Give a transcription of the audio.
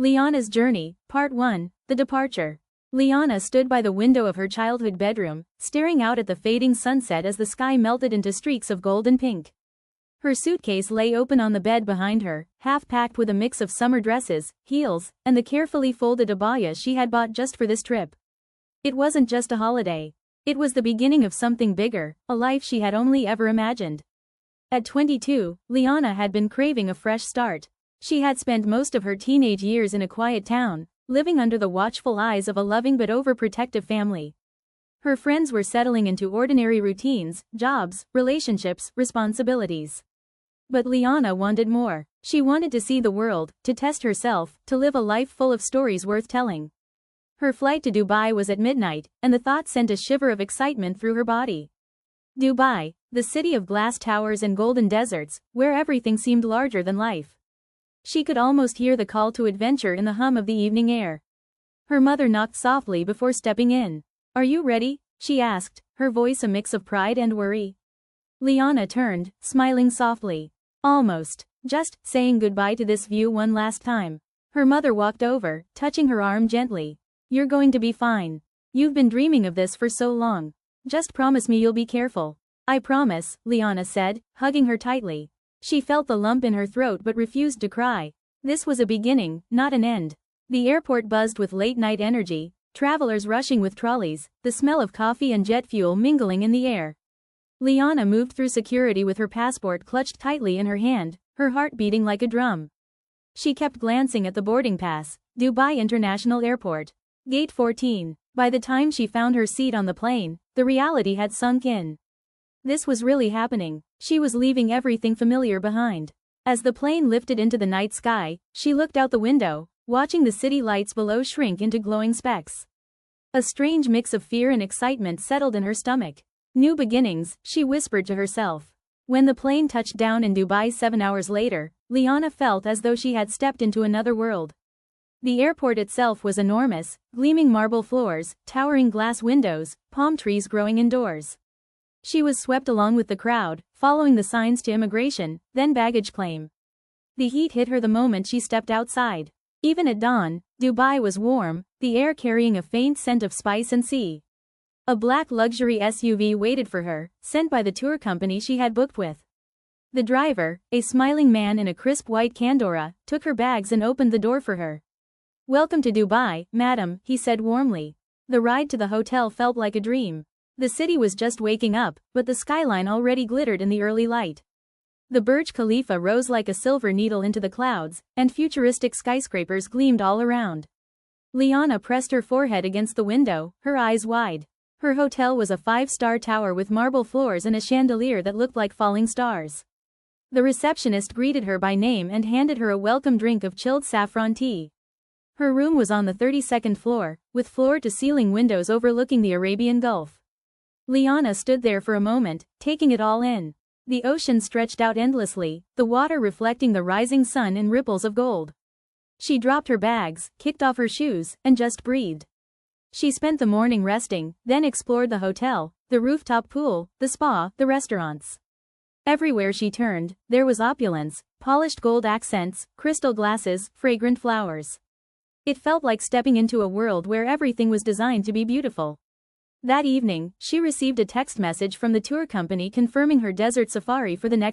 Liana's Journey, Part 1, The Departure. Liana stood by the window of her childhood bedroom, staring out at the fading sunset as the sky melted into streaks of gold and pink. Her suitcase lay open on the bed behind her, half packed with a mix of summer dresses, heels, and the carefully folded abaya she had bought just for this trip. It wasn't just a holiday. It was the beginning of something bigger, a life she had only ever imagined. At 22, Liana had been craving a fresh start. She had spent most of her teenage years in a quiet town, living under the watchful eyes of a loving but overprotective family. Her friends were settling into ordinary routines, jobs, relationships, responsibilities. But Liana wanted more. She wanted to see the world, to test herself, to live a life full of stories worth telling. Her flight to Dubai was at midnight, and the thought sent a shiver of excitement through her body. Dubai, the city of glass towers and golden deserts, where everything seemed larger than life. She could almost hear the call to adventure in the hum of the evening air. Her mother knocked softly before stepping in. "Are you ready?" she asked, her voice a mix of pride and worry. Liana turned, smiling softly. "Almost. Just saying goodbye to this view one last time." Her mother walked over, touching her arm gently. "You're going to be fine. You've been dreaming of this for so long. Just promise me you'll be careful." "I promise," Liana said, hugging her tightly. She felt the lump in her throat but refused to cry. This was a beginning, not an end. The airport buzzed with late-night energy, travelers rushing with trolleys, the smell of coffee and jet fuel mingling in the air. Liana moved through security with her passport clutched tightly in her hand, her heart beating like a drum. She kept glancing at the boarding pass, Dubai International Airport. Gate 14. By the time she found her seat on the plane, the reality had sunk in. This was really happening. She was leaving everything familiar behind. As the plane lifted into the night sky, she looked out the window, watching the city lights below shrink into glowing specks. A strange mix of fear and excitement settled in her stomach. New beginnings, she whispered to herself. When the plane touched down in Dubai 7 hours later, Liana felt as though she had stepped into another world. The airport itself was enormous, gleaming marble floors, towering glass windows, palm trees growing indoors. She was swept along with the crowd, following the signs to immigration, then baggage claim. The heat hit her the moment she stepped outside. Even at dawn, Dubai was warm, the air carrying a faint scent of spice and sea. A black luxury SUV waited for her, sent by the tour company she had booked with. The driver, a smiling man in a crisp white Candora, took her bags and opened the door for her. "Welcome to Dubai, madam," he said warmly. The ride to the hotel felt like a dream. The city was just waking up, but the skyline already glittered in the early light. The Burj Khalifa rose like a silver needle into the clouds, and futuristic skyscrapers gleamed all around. Liana pressed her forehead against the window, her eyes wide. Her hotel was a 5-star tower with marble floors and a chandelier that looked like falling stars. The receptionist greeted her by name and handed her a welcome drink of chilled saffron tea. Her room was on the 32nd floor, with floor-to-ceiling windows overlooking the Arabian Gulf. Liana stood there for a moment, taking it all in. The ocean stretched out endlessly, the water reflecting the rising sun in ripples of gold. She dropped her bags, kicked off her shoes, and just breathed. She spent the morning resting, then explored the hotel, the rooftop pool, the spa, the restaurants. Everywhere she turned, there was opulence, polished gold accents, crystal glasses, fragrant flowers. It felt like stepping into a world where everything was designed to be beautiful. That evening, she received a text message from the tour company confirming her desert safari for the next